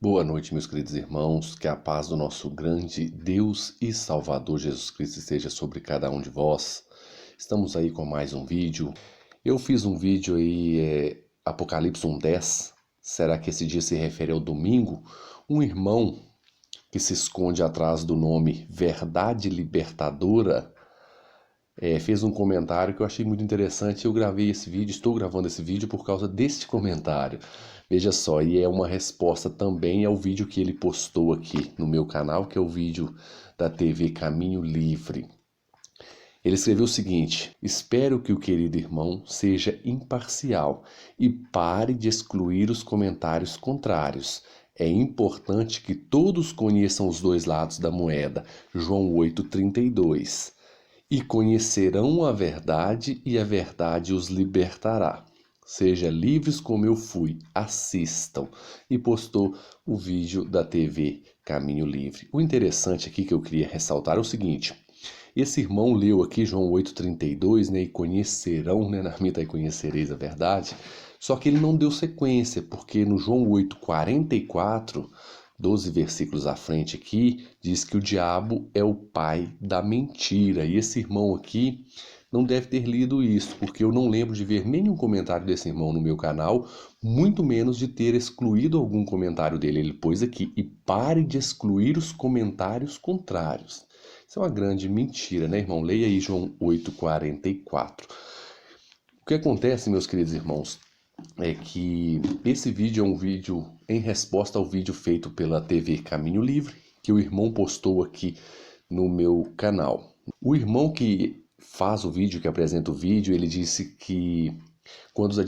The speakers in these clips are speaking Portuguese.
Boa noite, meus queridos irmãos, que a paz do nosso grande Deus e Salvador Jesus Cristo esteja sobre cada um de vós. Estamos aí com mais um vídeo. Eu fiz um vídeo aí, Apocalipse 1:10. Será que esse dia se refere ao domingo? Um irmão que se esconde atrás do nome Verdade Libertadora fez um comentário que eu achei muito interessante. Eu gravei esse vídeo, estou gravando esse vídeo por causa deste comentário. Veja só, e é uma resposta também ao vídeo que ele postou aqui no meu canal, que é o vídeo da TV Caminho Livre. Ele escreveu o seguinte: espero que o querido irmão seja imparcial e pare de excluir os comentários contrários. É importante que todos conheçam os dois lados da moeda. João 8,32. E conhecerão a verdade, e a verdade os libertará. Seja livres como eu fui, assistam. E postou o vídeo da TV Caminho Livre. O interessante aqui que eu queria ressaltar é o seguinte: esse irmão leu aqui João 8,32, né? E conhecerão, né? Na minha e conhecereis a verdade. Só que ele não deu sequência, porque no João 8,44... 12 versículos à frente aqui, diz que o diabo é o pai da mentira. E esse irmão aqui não deve ter lido isso, porque eu não lembro de ver nenhum comentário desse irmão no meu canal, muito menos de ter excluído algum comentário dele. Ele pôs aqui: e pare de excluir os comentários contrários. Isso é uma grande mentira, né, irmão? Leia aí João 8,44. O que acontece, meus queridos irmãos, é que esse vídeo é um vídeo em resposta ao vídeo feito pela TV Caminho Livre, que o irmão postou aqui no meu canal. O irmão que faz o vídeo, que apresenta o vídeo, ele disse que quando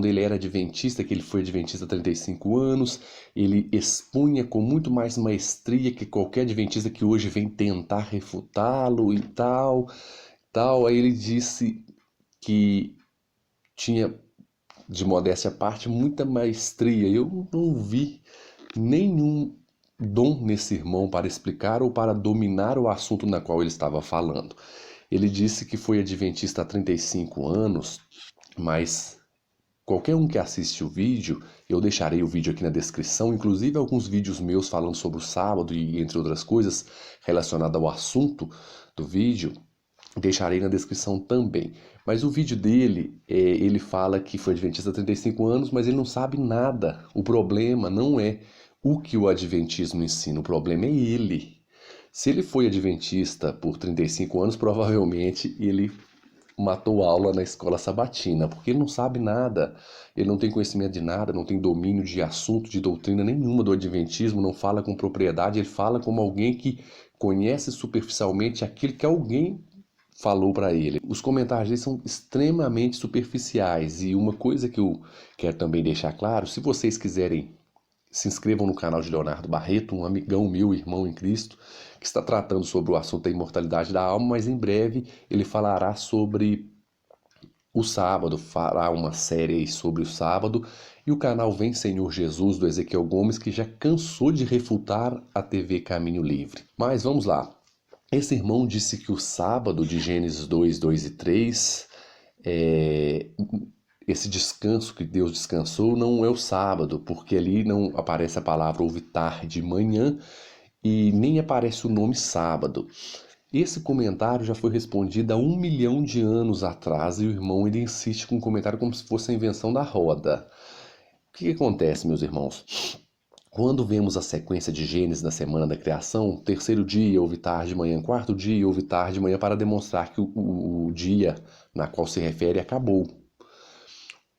ele era adventista, que ele foi adventista há 35 anos, ele expunha com muito mais maestria que qualquer adventista que hoje vem tentar refutá-lo e tal. Aí ele disse que tinha, de modéstia à parte, muita maestria. Eu não vi nenhum dom nesse irmão para explicar ou para dominar o assunto na qual ele estava falando. Ele disse que foi adventista há 35 anos, mas qualquer um que assiste o vídeo, eu deixarei o vídeo aqui na descrição, inclusive alguns vídeos meus falando sobre o sábado e entre outras coisas relacionadas ao assunto do vídeo, deixarei na descrição também. Mas o vídeo dele, ele fala que foi adventista há 35 anos, mas ele não sabe nada. O problema não é o que o adventismo ensina, o problema é ele. Se ele foi adventista por 35 anos, provavelmente ele matou aula na escola sabatina, porque ele não sabe nada, ele não tem conhecimento de nada, não tem domínio de assunto, de doutrina nenhuma do adventismo, não fala com propriedade, ele fala como alguém que conhece superficialmente aquilo que alguém falou para ele. Os comentários dele são extremamente superficiais, e uma coisa que eu quero também deixar claro: se vocês quiserem, se inscrevam no canal de Leonardo Barreto, um amigão meu, irmão em Cristo, que está tratando sobre o assunto da imortalidade da alma, mas em breve ele falará sobre o sábado, fará uma série sobre o sábado, e o canal Vem Senhor Jesus, do Ezequiel Gomes, que já cansou de refutar a TV Caminho Livre. Mas vamos lá. Esse irmão disse que o sábado de Gênesis 2, 2 e 3, esse descanso que Deus descansou, não é o sábado, porque ali não aparece a palavra houve tarde e manhã, e nem aparece o nome sábado. Esse comentário já foi respondido há 1 milhão de anos atrás, e o irmão ele insiste com um comentário como se fosse a invenção da roda. O que acontece, meus irmãos? Quando vemos a sequência de Gênesis na semana da criação, terceiro dia houve tarde, manhã, quarto dia houve tarde, manhã, para demonstrar que o dia na qual se refere acabou.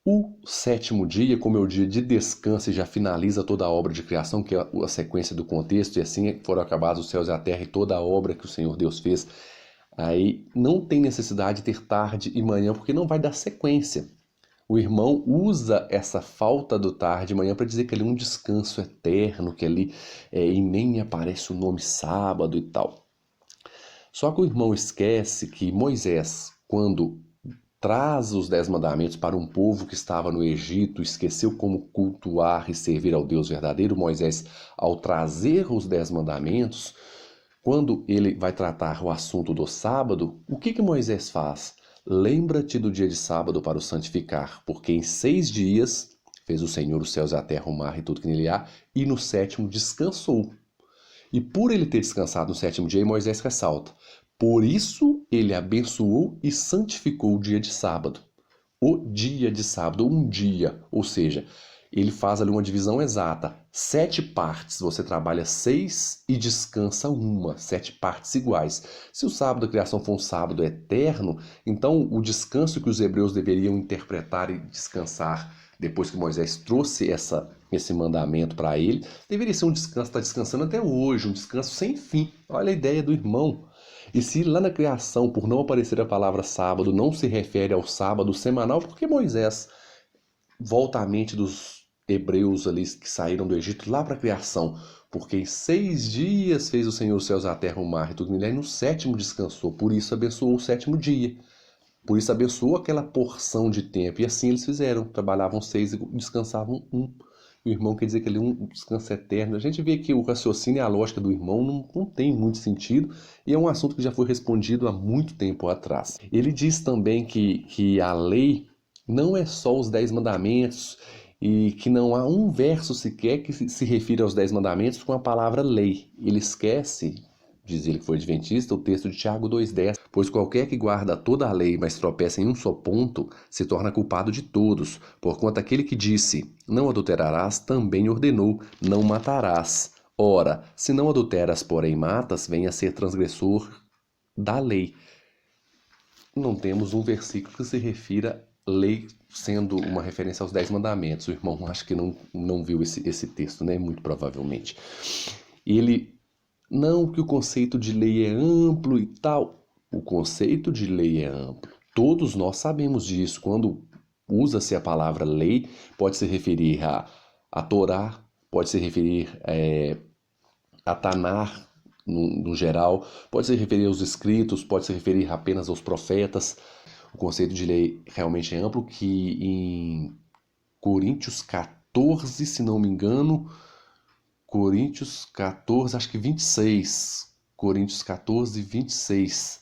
O sétimo dia, como é o dia de descanso e já finaliza toda a obra de criação, que é a sequência do contexto, e assim foram acabados os céus e a terra e toda a obra que o Senhor Deus fez, aí não tem necessidade de ter tarde e manhã, porque não vai dar sequência. O irmão usa essa falta do tarde e manhã para dizer que ali é um descanso eterno, que ali e nem aparece o nome sábado e tal. Só que o irmão esquece que Moisés, quando traz os 10 mandamentos para um povo que estava no Egito, esqueceu como cultuar e servir ao Deus verdadeiro. Moisés, ao trazer os 10 mandamentos, quando ele vai tratar o assunto do sábado, o que Moisés faz? Lembra-te do dia de sábado para o santificar, porque em 6 dias Fez o Senhor os céus e a terra, o mar e tudo que nele há, e no sétimo descansou. E por ele ter descansado no sétimo dia, Moisés ressalta: por isso ele abençoou e santificou o dia de sábado. O dia de sábado, um dia, ou seja, ele faz ali uma divisão exata. 7 partes, você trabalha 6 e descansa uma, 7 partes iguais. Se o sábado da criação for um sábado eterno, então o descanso que os hebreus deveriam interpretar e descansar depois que Moisés trouxe esse mandamento para ele, deveria ser um descanso, está descansando até hoje, um descanso sem fim. Olha a ideia do irmão. E se lá na criação, por não aparecer a palavra sábado, não se refere ao sábado semanal, por que Moisés volta à mente dos hebreus ali que saíram do Egito lá para a criação? Porque em 6 dias fez o Senhor os céus, a terra, o mar e tudo nele, e no sétimo descansou. Por isso abençoou o sétimo dia. Por isso abençoou aquela porção de tempo. E assim eles fizeram. Trabalhavam 6 e descansavam um. E o irmão quer dizer que ele um descanso eterno. A gente vê que o raciocínio e a lógica do irmão não tem muito sentido. E é um assunto que já foi respondido há muito tempo atrás. Ele diz também que a lei não é só os 10 mandamentos. E que não há um verso sequer que se refira aos 10 mandamentos com a palavra lei. Ele esquece, diz ele que foi adventista, o texto de Tiago 2,10. Pois qualquer que guarda toda a lei, mas tropeça em um só ponto, se torna culpado de todos. Porquanto aquele que disse, não adulterarás, também ordenou, não matarás. Ora, se não adulteras, porém matas, venha a ser transgressor da lei. Não temos um versículo que se refira à lei sendo uma referência aos 10 mandamentos. O irmão acho que não viu esse texto, né? Muito provavelmente. Não que o conceito de lei é amplo e tal. O conceito de lei é amplo. Todos nós sabemos disso. Quando usa-se a palavra lei, pode se referir a Torá, pode se referir a Tanar, no geral, pode se referir aos escritos, pode se referir apenas aos profetas. O conceito de lei realmente é amplo, que em Coríntios 14, se não me engano, Coríntios 14, acho que 26. Coríntios 14, 26.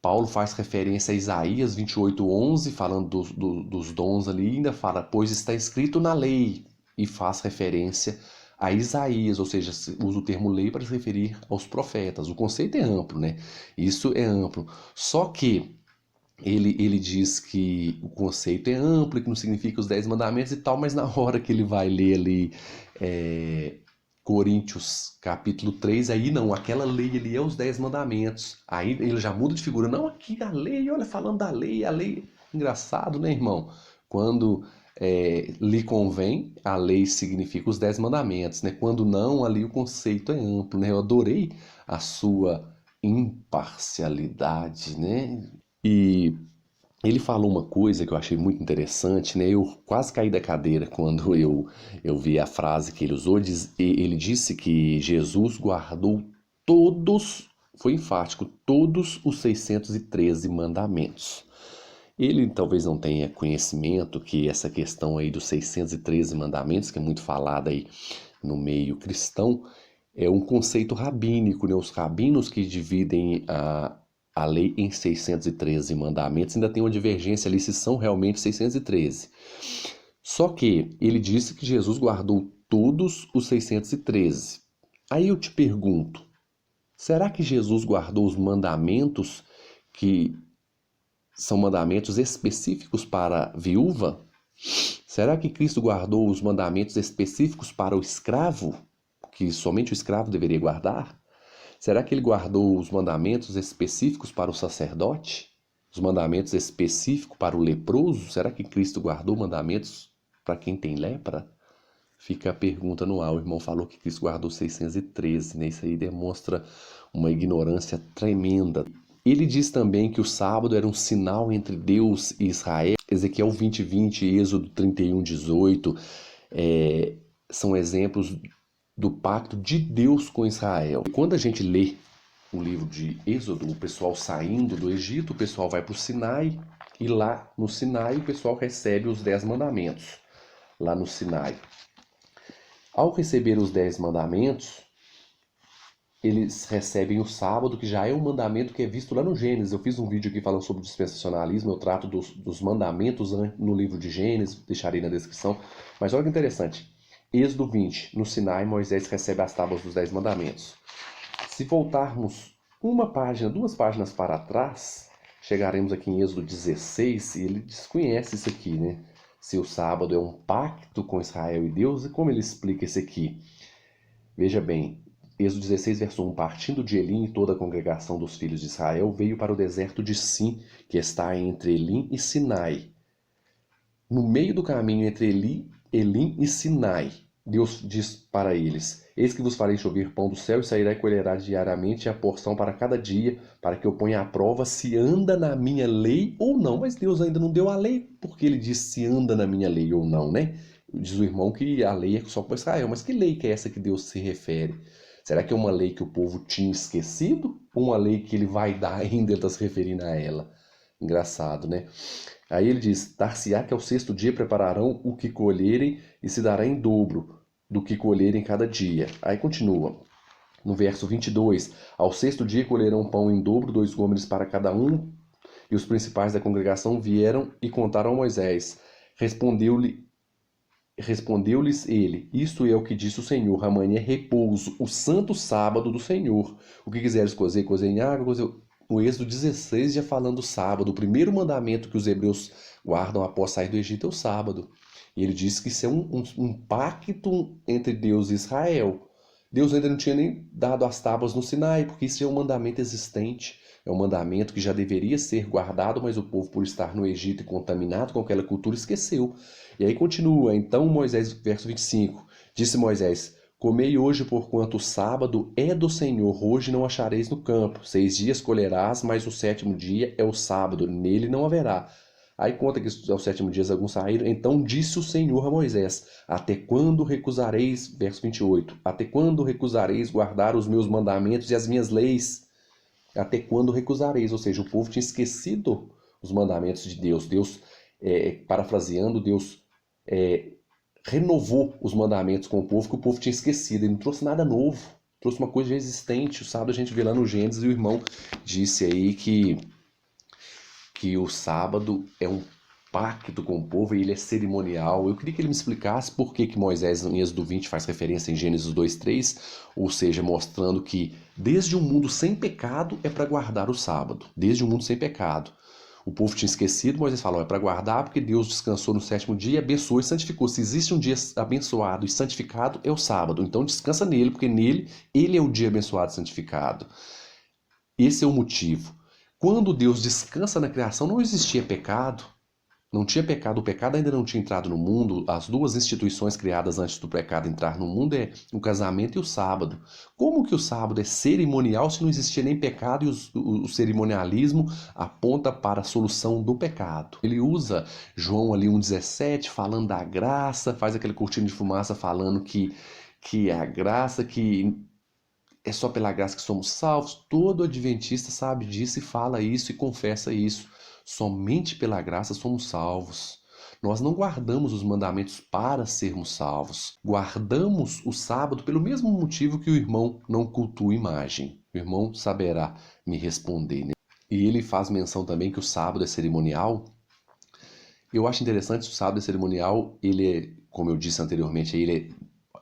Paulo faz referência a Isaías 28:11, falando dos dons ali, e ainda fala, pois está escrito na lei, e faz referência a Isaías, ou seja, usa o termo lei para se referir aos profetas. O conceito é amplo, né? Isso é amplo. Só que ele diz que o conceito é amplo, que não significa os 10 mandamentos e tal, mas na hora que ele vai ler ali Coríntios capítulo 3, aí não, aquela lei ali é os 10 mandamentos. Aí ele já muda de figura. Não, aqui a lei, olha, falando da lei, a lei. Engraçado, né, irmão? Quando lhe convém, a lei significa os 10 mandamentos, né? Quando não, ali o conceito é amplo, né? Eu adorei a sua imparcialidade, né? E ele falou uma coisa que eu achei muito interessante, né? Eu quase caí da cadeira quando eu vi a frase que ele usou. Ele disse que Jesus guardou todos, foi enfático, todos os 613 mandamentos. Ele talvez não tenha conhecimento que essa questão aí dos 613 mandamentos, que é muito falada aí no meio cristão, é um conceito rabínico, né? Os rabinos que dividem a lei em 613 mandamentos, ainda tem uma divergência ali se são realmente 613. Só que ele disse que Jesus guardou todos os 613. Aí eu te pergunto, será que Jesus guardou os mandamentos que são mandamentos específicos para a viúva? Será que Cristo guardou os mandamentos específicos para o escravo, que somente o escravo deveria guardar? Será que ele guardou os mandamentos específicos para o sacerdote? Os mandamentos específicos para o leproso? Será que Cristo guardou mandamentos para quem tem lepra? Fica a pergunta no ar. O irmão falou que Cristo guardou 613, né? Isso aí demonstra uma ignorância tremenda. Ele diz também que o sábado era um sinal entre Deus e Israel. Ezequiel 20:20, Êxodo 31:18, são exemplos do pacto de Deus com Israel. E quando a gente lê o livro de Êxodo, o pessoal saindo do Egito, o pessoal vai para o Sinai, e lá no Sinai o pessoal recebe os 10 mandamentos, lá no Sinai. Ao receber os 10 mandamentos, eles recebem o sábado, que já é um mandamento que é visto lá no Gênesis. Eu fiz um vídeo aqui falando sobre dispensacionalismo, eu trato dos mandamentos no livro de Gênesis, deixarei na descrição. Mas olha que interessante. Êxodo 20, no Sinai, Moisés recebe as tábuas dos 10 mandamentos. Se voltarmos uma página, 2 páginas para trás, chegaremos aqui em Êxodo 16 e ele desconhece isso aqui, né? Se o sábado é um pacto com Israel e Deus, e como ele explica isso aqui? Veja bem, Êxodo 16, verso 1. Partindo de Elim e toda a congregação dos filhos de Israel veio para o deserto de Sim, que está entre Elim e Sinai. No meio do caminho entre Elim e Sinai, Deus diz para eles: Eis que vos farei chover pão do céu, e sairá e colherá diariamente a porção para cada dia, para que eu ponha à prova se anda na minha lei ou não. Mas Deus ainda não deu a lei, porque ele diz se anda na minha lei ou não, né? Diz o irmão que a lei é só para Israel. Mas que lei que é essa que Deus se refere? Será que é uma lei que o povo tinha esquecido? Ou uma lei que ele vai dar ainda, ele está se referindo a ela? Engraçado, né? Aí ele diz: Dar-se-á que ao sexto dia prepararão o que colherem, e se dará em dobro do que colherem cada dia. Aí continua, no verso 22, ao sexto dia colherão pão em dobro, 2 gômeres para cada um. E os principais da congregação vieram e contaram a Moisés. Respondeu-lhes ele: Isto é o que disse o Senhor: amanhã é repouso, o santo sábado do Senhor. O que quiseres cozer, cozer em água, cozer. No Êxodo 16, já falando do sábado, o primeiro mandamento que os hebreus guardam após sair do Egito é o sábado. E ele diz que isso é um pacto entre Deus e Israel. Deus ainda não tinha nem dado as tábuas no Sinai, porque isso é um mandamento existente. É um mandamento que já deveria ser guardado, mas o povo, por estar no Egito e contaminado com aquela cultura, esqueceu. E aí continua, então Moisés, verso 25, disse Moisés: Comei hoje, porquanto o sábado é do Senhor, hoje não achareis no campo. 6 dias colherás, mas o sétimo dia é o sábado, nele não haverá. Aí conta que aos 7º dia alguns saíram. Então disse o Senhor a Moisés: Até quando recusareis, verso 28, até quando recusareis guardar os meus mandamentos e as minhas leis? Até quando recusareis? Ou seja, o povo tinha esquecido os mandamentos de Deus. Deus, parafraseando, Deus renovou os mandamentos com o povo que o povo tinha esquecido. Ele não trouxe nada novo, trouxe uma coisa já existente. O sábado a gente vê lá no Gênesis, e o irmão disse aí que o sábado é um pacto com o povo e ele é cerimonial. Eu queria que ele me explicasse por que Moisés em Êxodo 20 faz referência em Gênesis 2:3, ou seja, mostrando que desde um mundo sem pecado é para guardar o sábado, desde um mundo sem pecado. O povo tinha esquecido, Moisés falou, é para guardar porque Deus descansou no 7º dia, abençoou e santificou. Se existe um dia abençoado e santificado, é o sábado. Então descansa nele, porque nele, ele é o dia abençoado e santificado. Esse é o motivo. Quando Deus descansa na criação, não existia pecado. Não tinha pecado, o pecado ainda não tinha entrado no mundo. As duas instituições criadas antes do pecado entrar no mundo é o casamento e o sábado. Como que o sábado é cerimonial se não existia nem pecado e o cerimonialismo aponta para a solução do pecado? Ele usa João ali 1,17 falando da graça, faz aquele cortina de fumaça falando que é a graça, que é só pela graça que somos salvos. Todo adventista sabe disso e fala isso e confessa isso. Somente pela graça somos salvos. Nós não guardamos os mandamentos para sermos salvos. Guardamos o sábado pelo mesmo motivo que o irmão não cultua imagem. O irmão saberá me responder, né? E ele faz menção também que o sábado é cerimonial. Eu acho interessante, o sábado é cerimonial, ele é, como eu disse anteriormente, ele é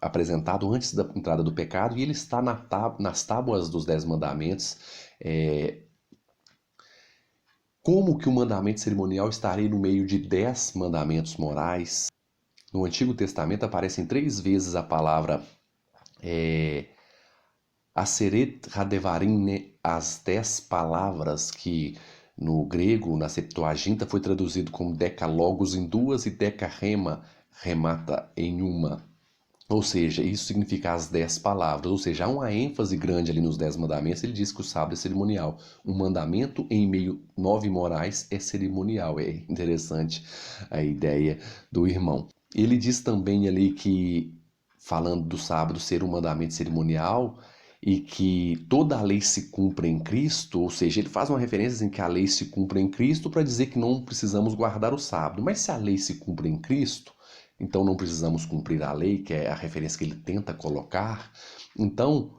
apresentado antes da entrada do pecado e ele está nas tábuas dos 10 mandamentos. Como que o mandamento cerimonial estaria no meio de 10 mandamentos morais? No Antigo Testamento aparecem 3 vezes a palavra Aseret Hadevarim, né? As 10 palavras que no grego, na Septuaginta, foi traduzido como decalogos em 2 e decarrema, remata em uma. Ou seja, isso significa as 10 palavras. Ou seja, há uma ênfase grande ali nos 10 mandamentos. Ele diz que o sábado é cerimonial. Um mandamento em meio 9 morais é cerimonial. É interessante a ideia do irmão. Ele diz também ali que, falando do sábado ser um mandamento cerimonial e que toda a lei se cumpre em Cristo, ou seja, ele faz uma referência em que a lei se cumpre em Cristo para dizer que não precisamos guardar o sábado. Mas se a lei se cumpre em Cristo, então não precisamos cumprir a lei, que é a referência que ele tenta colocar. Então,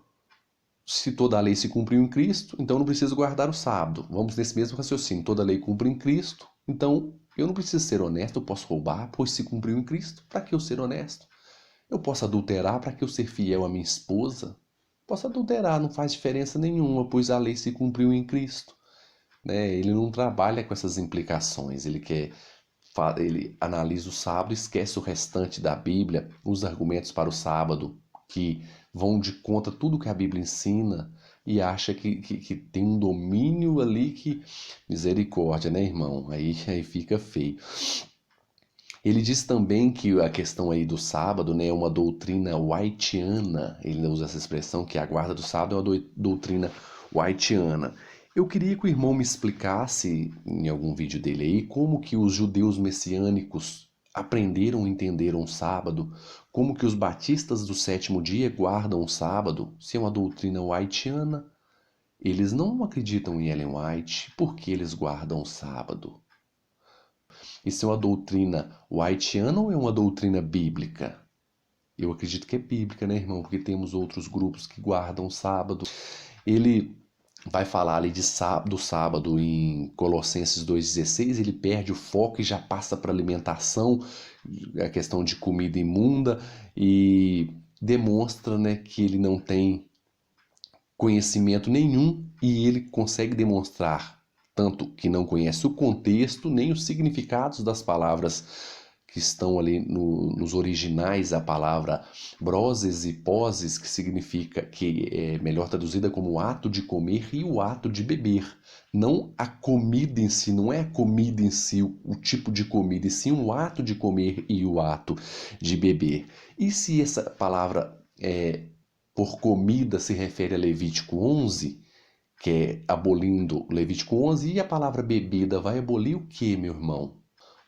se toda a lei se cumpriu em Cristo, então não preciso guardar o sábado. Vamos nesse mesmo raciocínio. Toda a lei cumpre em Cristo, então eu não preciso ser honesto, eu posso roubar, pois se cumpriu em Cristo, para que eu ser honesto? Eu posso adulterar, para que eu ser fiel à minha esposa? Posso adulterar, não faz diferença nenhuma, pois a lei se cumpriu em Cristo. Né? Ele não trabalha com essas implicações, ele analisa o sábado, esquece o restante da Bíblia, os argumentos para o sábado que vão de contra tudo que a Bíblia ensina e acha que tem um domínio ali que... Misericórdia, né, irmão? Aí fica feio. Ele diz também que a questão aí do sábado, né, é uma doutrina whiteana. Ele usa essa expressão que a guarda do sábado é uma doutrina whiteana. Eu queria que o irmão me explicasse, em algum vídeo dele aí, como que os judeus messiânicos aprenderam e entenderam o sábado, como que os batistas do sétimo dia guardam o sábado, se é uma doutrina whiteana. Eles não acreditam em Ellen White, por que eles guardam o sábado? Isso é uma doutrina whiteana ou é uma doutrina bíblica? Eu acredito que é bíblica, né, irmão? Porque temos outros grupos que guardam o sábado. Ele vai falar ali do sábado em Colossenses 2,16, ele perde o foco e já passa para alimentação, a questão de comida imunda, e demonstra, né, que ele não tem conhecimento nenhum e ele consegue demonstrar tanto que não conhece o contexto nem os significados das palavras que estão ali nos originais. A palavra broses e poses, que significa, que é melhor traduzida como o ato de comer e o ato de beber. Não a comida em si, não é a comida em si, o tipo de comida, e sim o ato de comer e o ato de beber. E se essa palavra por comida se refere a Levítico 11, que é abolindo Levítico 11, e a palavra bebida vai abolir o que, meu irmão?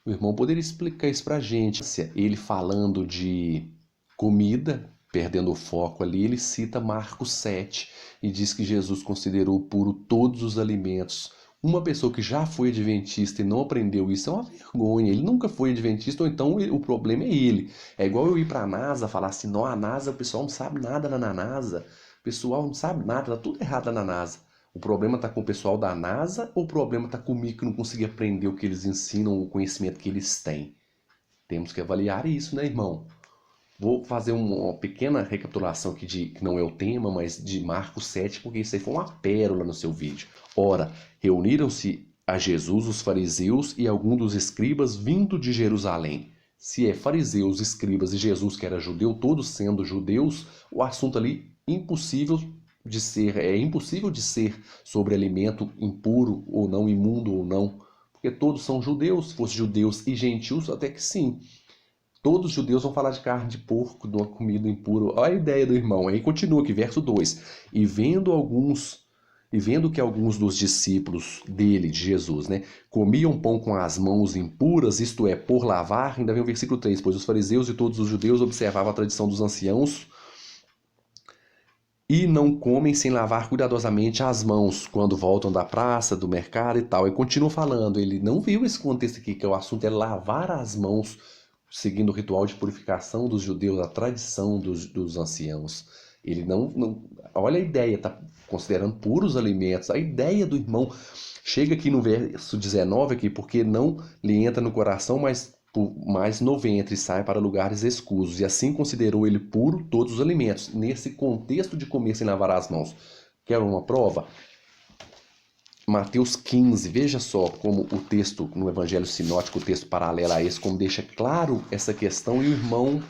O irmão poderia explicar isso pra gente. Ele falando de comida, perdendo o foco ali, ele cita Marcos 7 e diz que Jesus considerou puro todos os alimentos. Uma pessoa que já foi adventista e não aprendeu isso é uma vergonha. Ele nunca foi adventista, ou então o problema é ele. É igual eu ir para a NASA falar assim, não, a NASA, o pessoal não sabe nada na NASA. O pessoal não sabe nada, tá tudo errado na NASA. O problema está com o pessoal da NASA ou o problema está comigo que não consegui aprender o que eles ensinam, o conhecimento que eles têm? Temos que avaliar isso, né, irmão? Vou fazer uma pequena recapitulação aqui que não é o tema, mas de Marcos 7, porque isso aí foi uma pérola no seu vídeo. Ora, reuniram-se a Jesus os fariseus e alguns dos escribas vindo de Jerusalém. Se é fariseus, escribas e Jesus, que era judeu, todos sendo judeus, o assunto ali é impossível de ser sobre alimento impuro ou não, imundo ou não, porque todos são judeus. Se fossem judeus e gentios, até que sim. Todos os judeus vão falar de carne de porco, de uma comida impura. Olha a ideia do irmão. Aí continua aqui, verso 2. E vendo que alguns dos discípulos dele, de Jesus, né, comiam pão com as mãos impuras, isto é, por lavar, ainda vem o versículo 3, pois os fariseus e todos os judeus observavam a tradição dos anciãos e não comem sem lavar cuidadosamente as mãos quando voltam da praça, do mercado e tal. E continua falando, ele não viu esse contexto aqui, que o assunto é lavar as mãos, seguindo o ritual de purificação dos judeus, a tradição dos anciãos. Ele não... Olha a ideia, está considerando puros alimentos. A ideia do irmão chega aqui no verso 19, aqui, porque não lhe entra no coração, mas no ventre sai para lugares escusos. E assim considerou ele puro todos os alimentos, nesse contexto de comer sem lavar as mãos. Quer uma prova? Mateus 15, veja só como o texto no Evangelho Sinótico, o texto paralelo a esse, como deixa claro essa questão, e o irmão,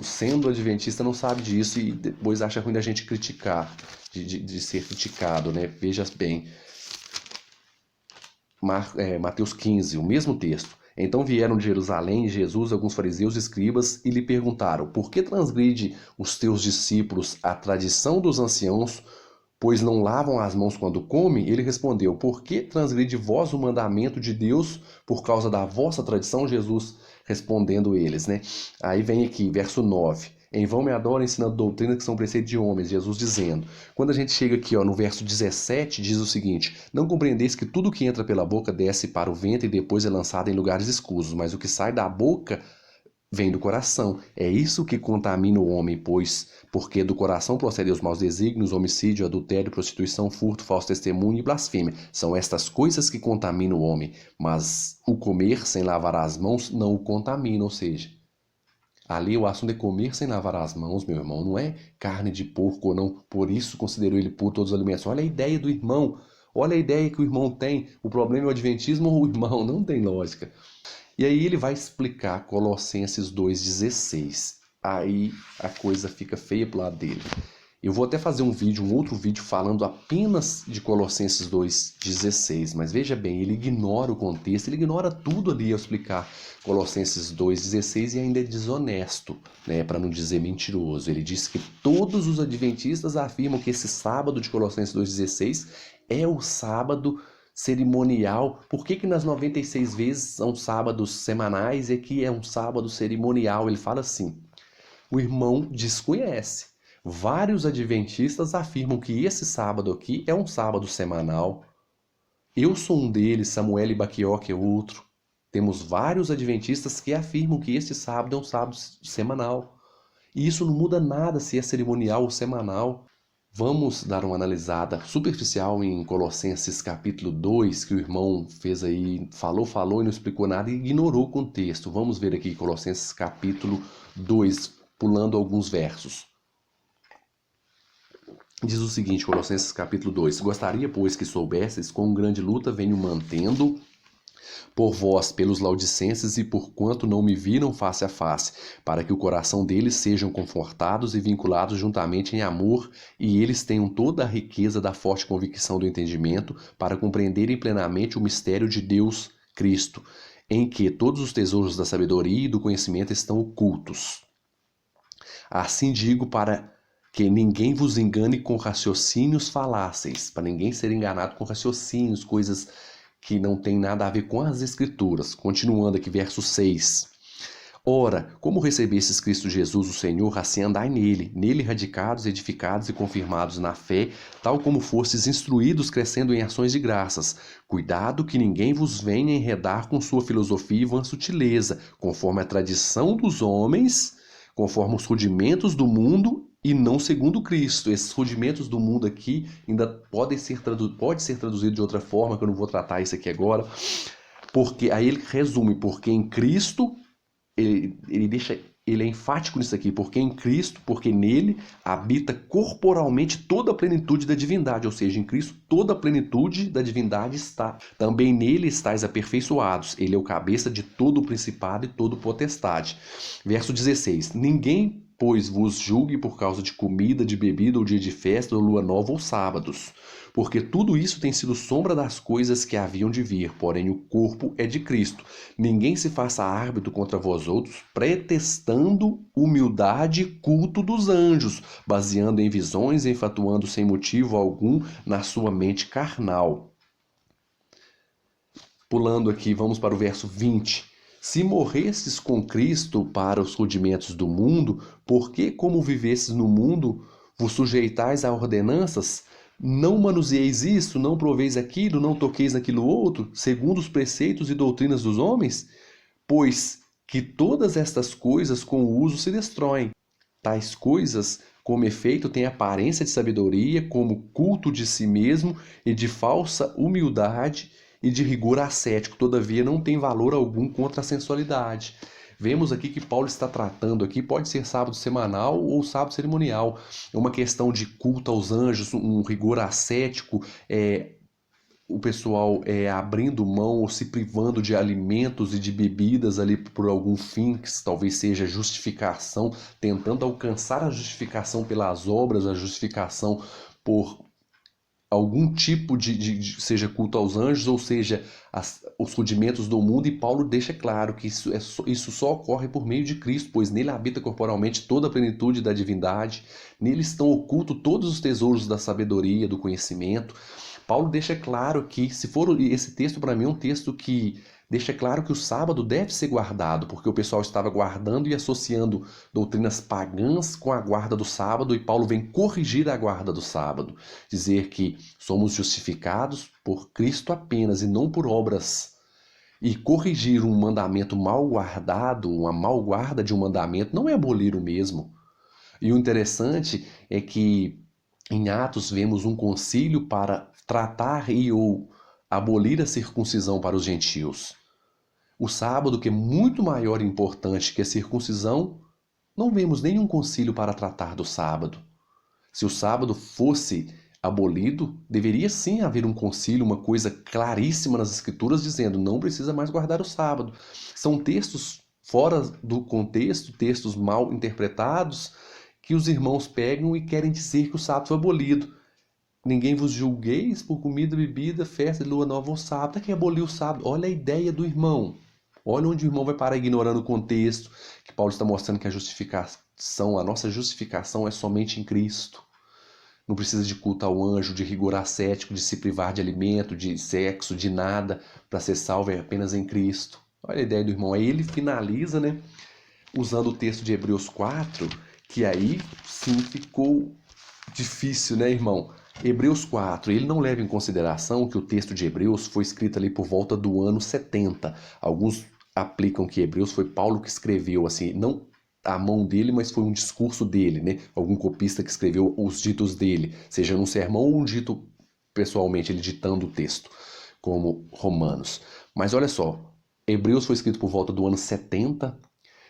sendo adventista, não sabe disso e depois acha ruim da gente criticar, de ser criticado, né? Veja bem, Mateus 15, o mesmo texto. Então vieram de Jerusalém Jesus, alguns fariseus e escribas, e lhe perguntaram, por que transgride os teus discípulos a tradição dos anciãos, pois não lavam as mãos quando comem? Ele respondeu, por que transgride vós o mandamento de Deus por causa da vossa tradição? Jesus respondendo eles, né? Aí vem aqui, verso 9. Em vão me adoram ensinando doutrinas que são preceitos de homens, Jesus dizendo. Quando a gente chega aqui no verso 17, diz o seguinte, não compreendeis que tudo que entra pela boca desce para o ventre e depois é lançado em lugares escusos, mas o que sai da boca vem do coração. É isso que contamina o homem, pois, porque do coração procedem os maus desígnios, homicídio, adultério, prostituição, furto, falso testemunho e blasfêmia. São estas coisas que contaminam o homem, mas o comer sem lavar as mãos não o contamina, ou seja, ali o assunto é comer sem lavar as mãos, meu irmão, não é carne de porco ou não, por isso considerou ele puro todos os alimentos. Olha a ideia do irmão, olha a ideia que o irmão tem, o problema é o adventismo ou o irmão, não tem lógica. E aí ele vai explicar Colossenses 2,16. Aí a coisa fica feia pro lado dele. Eu vou até fazer um outro vídeo falando apenas de Colossenses 2,16. Mas veja bem, ele ignora o contexto, ele ignora tudo ali ao explicar Colossenses 2,16 e ainda é desonesto, né, para não dizer mentiroso. Ele diz que todos os adventistas afirmam que esse sábado de Colossenses 2,16 é o sábado cerimonial. Por que nas 96 vezes são sábados semanais e aqui é um sábado cerimonial? Ele fala assim: o irmão desconhece. Vários adventistas afirmam que esse sábado aqui é um sábado semanal. Eu sou um deles, Samuel Baquioc é outro. Temos vários adventistas que afirmam que este sábado é um sábado semanal. E isso não muda nada se é cerimonial ou semanal. Vamos dar uma analisada superficial em Colossenses capítulo 2, que o irmão fez aí, falou e não explicou nada e ignorou o contexto. Vamos ver aqui Colossenses capítulo 2, pulando alguns versos. Diz o seguinte, Colossenses capítulo 2: Gostaria, pois, que soubesses com grande luta venho mantendo por vós, pelos laudicenses, e por quanto não me viram face a face, para que o coração deles sejam confortados e vinculados juntamente em amor, e eles tenham toda a riqueza da forte convicção do entendimento, para compreenderem plenamente o mistério de Deus Cristo, em que todos os tesouros da sabedoria e do conhecimento estão ocultos. Assim digo, para que ninguém vos engane com raciocínios faláceis, para ninguém ser enganado com raciocínios, coisas que não tem nada a ver com as Escrituras. Continuando aqui, verso 6. Ora, como recebestes Cristo Jesus, o Senhor, assim andai nele radicados, edificados e confirmados na fé, tal como fostes instruídos, crescendo em ações de graças. Cuidado que ninguém vos venha enredar com sua filosofia e vã sutileza, conforme a tradição dos homens, conforme os rudimentos do mundo e não segundo Cristo. Esses rudimentos do mundo aqui ainda pode ser traduzido de outra forma, que eu não vou tratar isso aqui agora. Porque aí ele resume, porque em Cristo, ele é enfático nisso aqui, porque em Cristo, porque nele habita corporalmente toda a plenitude da divindade, ou seja, em Cristo toda a plenitude da divindade está. Também nele estáis aperfeiçoados, ele é o cabeça de todo o principado e todo potestade. Verso 16, ninguém pois vos julgue por causa de comida, de bebida, ou dia de festa, ou lua nova, ou sábados. Porque tudo isso tem sido sombra das coisas que haviam de vir, porém o corpo é de Cristo. Ninguém se faça árbitro contra vós outros, pretextando humildade e culto dos anjos, baseando em visões e enfatuando sem motivo algum na sua mente carnal. Pulando aqui, vamos para o verso 20. Se morresses com Cristo para os rudimentos do mundo, por que, como vivesses no mundo, vos sujeitais a ordenanças? Não manuseeis isso, não proveis aquilo, não toqueis naquilo outro, segundo os preceitos e doutrinas dos homens? Pois que todas estas coisas com o uso se destroem. Tais coisas, como efeito, têm aparência de sabedoria, como culto de si mesmo e de falsa humildade, e de rigor ascético, todavia não tem valor algum contra a sensualidade. Vemos aqui que Paulo está tratando aqui, pode ser sábado semanal ou sábado cerimonial, é uma questão de culto aos anjos, um rigor ascético, o pessoal abrindo mão ou se privando de alimentos e de bebidas ali por algum fim, que talvez seja justificação, tentando alcançar a justificação pelas obras, a justificação por algum tipo seja culto aos anjos, ou seja, os rudimentos do mundo, e Paulo deixa claro que isso só ocorre por meio de Cristo, pois nele habita corporalmente toda a plenitude da divindade, nele estão ocultos todos os tesouros da sabedoria, do conhecimento. Paulo deixa claro que, esse texto para mim é um texto que deixa claro que o sábado deve ser guardado, porque o pessoal estava guardando e associando doutrinas pagãs com a guarda do sábado, e Paulo vem corrigir a guarda do sábado, dizer que somos justificados por Cristo apenas e não por obras E corrigir um mandamento mal guardado, uma mal guarda de um mandamento, não é abolir o mesmo. E o interessante é que em Atos vemos um concílio para tratar e ou abolir a circuncisão para os gentios. O sábado, que é muito maior e importante que a circuncisão, não vemos nenhum concílio para tratar do sábado. Se o sábado fosse abolido, deveria sim haver um concílio, uma coisa claríssima nas Escrituras dizendo não precisa mais guardar o sábado. São textos fora do contexto, textos mal interpretados, que os irmãos pegam e querem dizer que o sábado foi abolido. Ninguém vos julgueis por comida, bebida, festa de lua nova ou sábado. É quem aboliu o sábado. Olha a ideia do irmão. Olha onde o irmão vai parar ignorando o contexto, que Paulo está mostrando que a justificação, a nossa justificação é somente em Cristo. Não precisa de culto ao anjo, de rigor ascético, de se privar de alimento, de sexo, de nada. Para ser salvo é apenas em Cristo. Olha a ideia do irmão. Aí ele finaliza, né, usando o texto de Hebreus 4, que aí sim ficou difícil, né, irmão? Hebreus 4, ele não leva em consideração que o texto de Hebreus foi escrito ali por volta do ano 70. Alguns aplicam que Hebreus foi Paulo que escreveu, assim, não a mão dele, mas foi um discurso dele, né? Algum copista que escreveu os ditos dele, seja num sermão ou um dito pessoalmente, ele ditando o texto, como Romanos. Mas olha só, Hebreus foi escrito por volta do ano 70,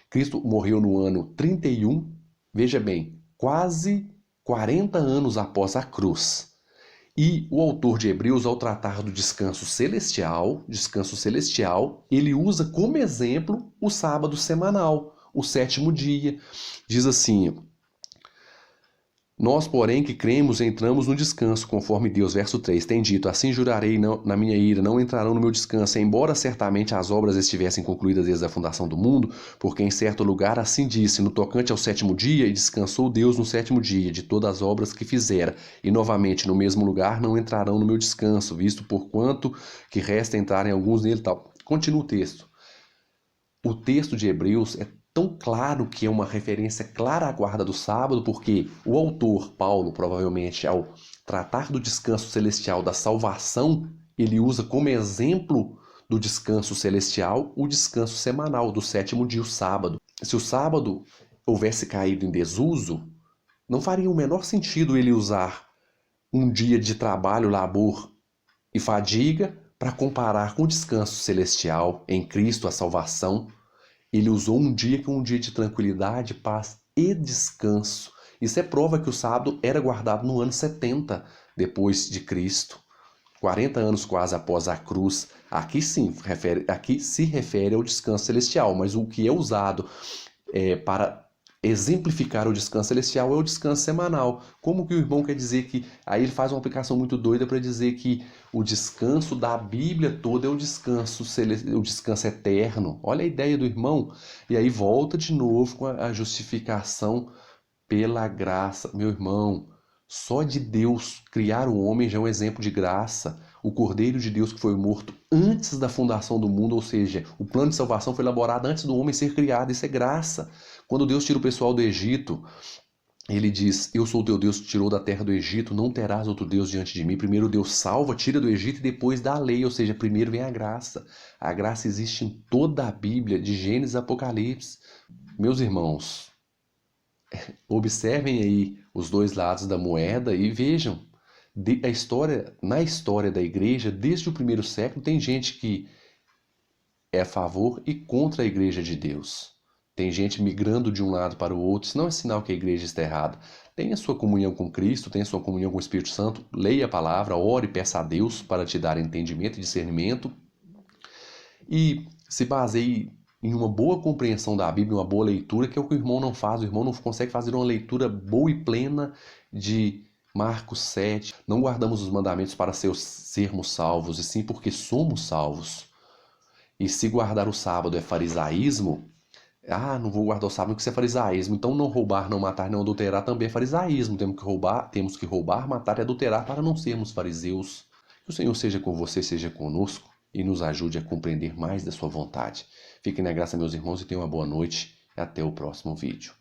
Cristo morreu no ano 31, veja bem, quase 40 anos após a cruz. E o autor de Hebreus, ao tratar do descanso celestial, ele usa como exemplo o sábado semanal, o sétimo dia. Diz assim: nós, porém, que cremos, entramos no descanso, conforme Deus, verso 3, tem dito: assim jurarei na minha ira, não entrarão no meu descanso, embora certamente as obras estivessem concluídas desde a fundação do mundo, porque em certo lugar assim disse, no tocante ao sétimo dia, e descansou Deus no sétimo dia, de todas as obras que fizera, e novamente no mesmo lugar não entrarão no meu descanso, visto por quanto que resta entrarem alguns nele, tal. Continua o texto. O texto de Hebreus é tão claro que é uma referência clara à guarda do sábado, porque o autor, Paulo, provavelmente, ao tratar do descanso celestial, da salvação, ele usa como exemplo do descanso celestial o descanso semanal, do sétimo dia, o sábado. Se o sábado houvesse caído em desuso, não faria o menor sentido ele usar um dia de trabalho, labor e fadiga para comparar com o descanso celestial em Cristo, a salvação. Ele usou um dia que é um dia de tranquilidade, paz e descanso. Isso é prova que o sábado era guardado no ano 70 depois de Cristo, 40 anos quase após a cruz. Aqui sim, aqui se refere ao descanso celestial, mas o que é usado para exemplificar o descanso celestial é o descanso semanal. Como que o irmão quer dizer que... Aí ele faz uma aplicação muito doida para dizer que o descanso da Bíblia toda é o descanso eterno. Olha a ideia do irmão. E aí volta de novo com a justificação pela graça. Meu irmão, só de Deus criar o homem já é um exemplo de graça. O Cordeiro de Deus que foi morto antes da fundação do mundo, ou seja, o plano de salvação foi elaborado antes do homem ser criado. Isso é graça. Quando Deus tira o pessoal do Egito, ele diz: eu sou o teu Deus que tirou da terra do Egito, não terás outro Deus diante de mim. Primeiro Deus salva, tira do Egito e depois dá a lei, ou seja, primeiro vem a graça. A graça existe em toda a Bíblia, de Gênesis a Apocalipse. Meus irmãos, observem aí os dois lados da moeda e vejam. Na história da igreja, desde o primeiro século, tem gente que é a favor e contra a igreja de Deus. Tem gente migrando de um lado para o outro. Isso não é sinal que a igreja está errada. Tenha sua comunhão com Cristo, tenha sua comunhão com o Espírito Santo, leia a palavra, ore e peça a Deus para te dar entendimento e discernimento. E se baseie em uma boa compreensão da Bíblia, uma boa leitura, que é o que o irmão não faz. O irmão não consegue fazer uma leitura boa e plena de Marcos 7. Não guardamos os mandamentos para sermos salvos, e sim porque somos salvos. E se guardar o sábado é farisaísmo, não vou guardar o sábado porque isso é farisaísmo. Então não roubar, não matar, não adulterar também é farisaísmo. Temos que roubar, matar e adulterar para não sermos fariseus. Que o Senhor seja com você, seja conosco e nos ajude a compreender mais da sua vontade. Fiquem na graça, meus irmãos, e tenham uma boa noite. E até o próximo vídeo.